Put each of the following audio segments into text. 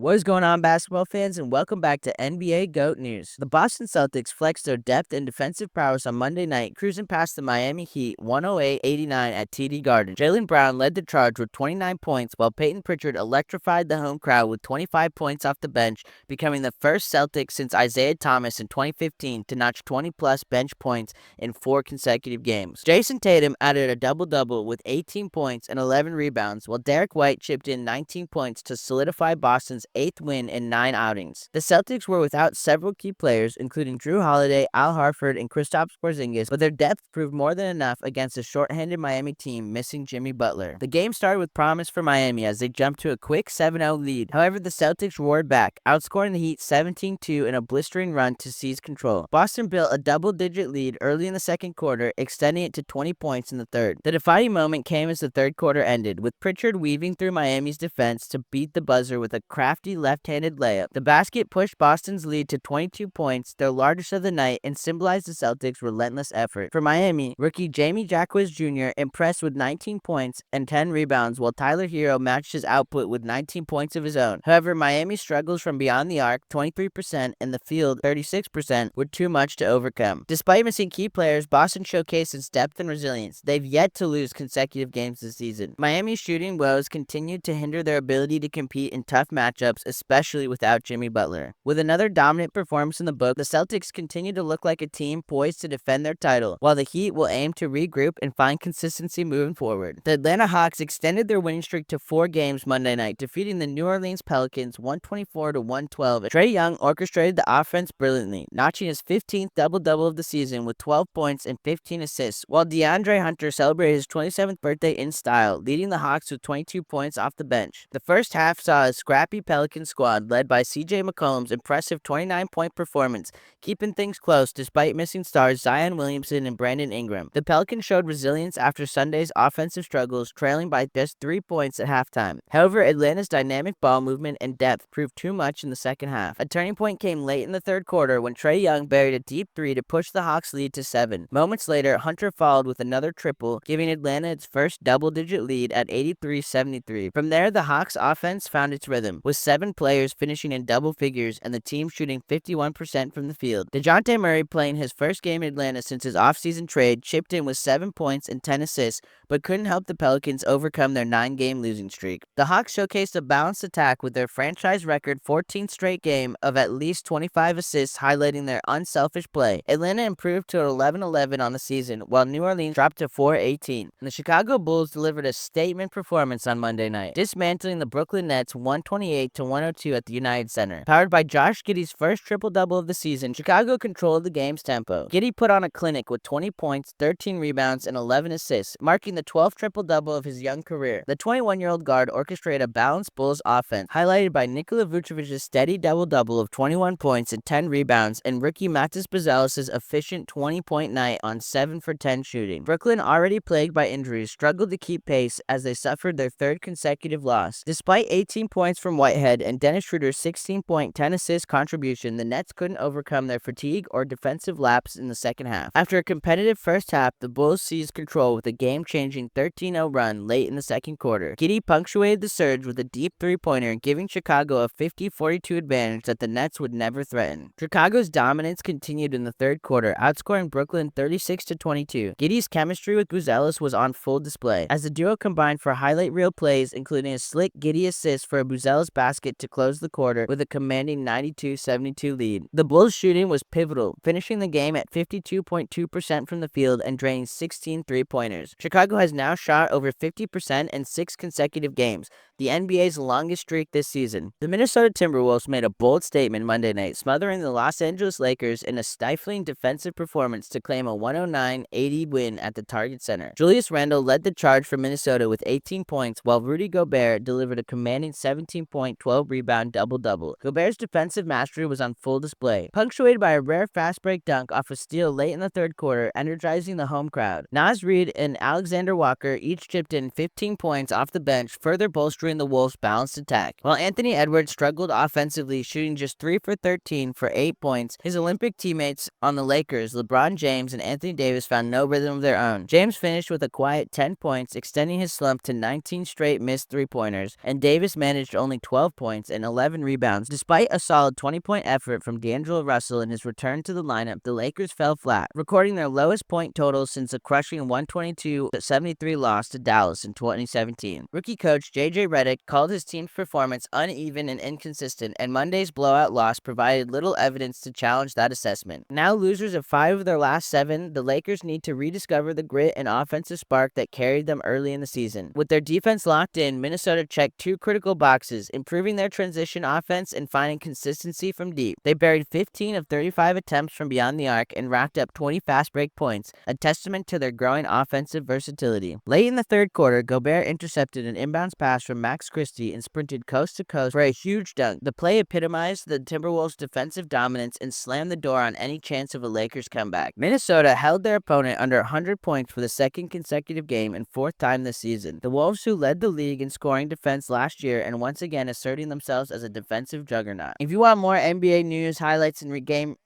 What is going on, basketball fans, and welcome back to NBA GOAT News. The Boston Celtics flexed their depth and defensive prowess on Monday night, cruising past the Miami Heat 108-89 at TD Garden. Jaylen Brown led the charge with 29 points, while Peyton Pritchard electrified the home crowd with 25 points off the bench, becoming the first Celtic since Isaiah Thomas in 2015 to notch 20-plus bench points in 4 consecutive games. Jason Tatum added a double-double with 18 points and 11 rebounds, while Derek White chipped in 19 points to solidify Boston's 8th win in 9 outings. The Celtics were without several key players, including Drew Holiday, Al Horford, and Kristaps Porzingis, but their depth proved more than enough against a shorthanded Miami team missing Jimmy Butler. The game started with promise for Miami as they jumped to a quick 7-0 lead. However, the Celtics roared back, outscoring the Heat 17-2 in a blistering run to seize control. Boston built a double-digit lead early in the second quarter, extending it to 20 points in the third. The defining moment came as the third quarter ended, with Pritchard weaving through Miami's defense to beat the buzzer with a crafty left-handed layup. The basket pushed Boston's lead to 22 points, their largest of the night, and symbolized the Celtics' relentless effort. For Miami, rookie Jamie Jacquez Jr. impressed with 19 points and 10 rebounds, while Tyler Hero matched his output with 19 points of his own. However, Miami's struggles from beyond the arc, 23%, and the field, 36%, were too much to overcome. Despite missing key players, Boston showcased its depth and resilience. They've yet to lose consecutive games this season. Miami's shooting woes continued to hinder their ability to compete in tough matchups, especially without Jimmy Butler. With another dominant performance in the book, the Celtics continue to look like a team poised to defend their title, while the Heat will aim to regroup and find consistency moving forward. The Atlanta Hawks extended their winning streak to 4 games Monday night, defeating the New Orleans Pelicans 124-112. Trae Young orchestrated the offense brilliantly, notching his 15th double-double of the season with 12 points and 15 assists, while DeAndre Hunter celebrated his 27th birthday in style, leading the Hawks with 22 points off the bench. The first half saw a scrappy Pelican squad led by CJ McCollum's impressive 29-point performance, keeping things close despite missing stars Zion Williamson and Brandon Ingram. The Pelicans showed resilience after Sunday's offensive struggles, trailing by just 3 points at halftime. However, Atlanta's dynamic ball movement and depth proved too much in the second half. A turning point came late in the third quarter when Trae Young buried a deep 3 to push the Hawks' lead to 7. Moments later, Hunter followed with another triple, giving Atlanta its first double-digit lead at 83-73. From there, the Hawks' offense found its rhythm, with 7 players finishing in double figures and the team shooting 51% from the field. DeJounte Murray, playing his first game in Atlanta since his offseason trade, chipped in with 7 points and 10 assists, but couldn't help the Pelicans overcome their 9-game losing streak. The Hawks showcased a balanced attack with their franchise record 14th straight game of at least 25 assists, highlighting their unselfish play. Atlanta improved to 11-11 on the season, while New Orleans dropped to 4-18. And the Chicago Bulls delivered a statement performance on Monday night, dismantling the Brooklyn Nets 128-102 at the United Center. Powered by Josh Giddey's first triple-double of the season, Chicago controlled the game's tempo. Giddey put on a clinic with 20 points, 13 rebounds, and 11 assists, marking the 12th triple-double of his young career. The 21-year-old guard orchestrated a balanced Bulls offense, highlighted by Nikola Vucevic's steady double-double of 21 points and 10 rebounds, and rookie Matas Buzelis' efficient 20-point night on 7 for 10 shooting. Brooklyn, already plagued by injuries, struggled to keep pace as they suffered their 3rd consecutive loss. Despite 18 points from Whitehead and Dennis Schroeder's 16-point, 10-assist contribution, the Nets couldn't overcome their fatigue or defensive lapse in the second half. After a competitive first half, the Bulls seized control with a game-changing 13-0 run late in the second quarter. Giddey punctuated the surge with a deep three-pointer, giving Chicago a 50-42 advantage that the Nets would never threaten. Chicago's dominance continued in the third quarter, outscoring Brooklyn 36-22. Giddey's chemistry with Buzelis was on full display, as the duo combined for highlight reel plays, including a slick Giddey assist for a Buzelis basket to close the quarter with a commanding 92-72 lead. The Bulls' shooting was pivotal, finishing the game at 52.2% from the field and draining 16 three-pointers. Chicago has now shot over 50% in 6 consecutive games, the NBA's longest streak this season. The Minnesota Timberwolves made a bold statement Monday night, smothering the Los Angeles Lakers in a stifling defensive performance to claim a 109-80 win at the Target Center. Julius Randle led the charge for Minnesota with 18 points, while Rudy Gobert delivered a commanding 17-point, 12-rebound double-double. Gobert's defensive mastery was on full display, punctuated by a rare fast-break dunk off a steal late in the third quarter, energizing the home crowd. Naz Reid and Alexander Walker each chipped in 15 points off the bench, further bolstering favoring the Wolves' balanced attack. While Anthony Edwards struggled offensively, shooting just 3 for 13 for 8 points, his Olympic teammates on the Lakers, LeBron James and Anthony Davis, found no rhythm of their own. James finished with a quiet 10 points, extending his slump to 19 straight missed three-pointers, and Davis managed only 12 points and 11 rebounds. Despite a solid 20-point effort from D'Angelo Russell in his return to the lineup, the Lakers fell flat, recording their lowest point total since a crushing 122-73 loss to Dallas in 2017. Rookie coach J.J. Redick called his team's performance uneven and inconsistent, and Monday's blowout loss provided little evidence to challenge that assessment. Now losers of 5 of their last 7, the Lakers need to rediscover the grit and offensive spark that carried them early in the season. With their defense locked in, Minnesota checked 2 critical boxes, improving their transition offense and finding consistency from deep. They buried 15 of 35 attempts from beyond the arc and racked up 20 fast break points, a testament to their growing offensive versatility. Late in the third quarter, Gobert intercepted an inbounds pass from Max Christie and sprinted coast to coast for a huge dunk. The play epitomized the Timberwolves' defensive dominance and slammed the door on any chance of a Lakers comeback. Minnesota held their opponent under 100 points for the second consecutive game and 4th time this season. The Wolves, who led the league in scoring defense last year and once again asserting themselves as a defensive juggernaut. If you want more NBA news, highlights, and game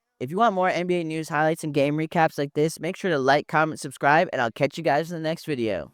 recaps like this, make sure to like, comment, subscribe, and I'll catch you guys in the next video.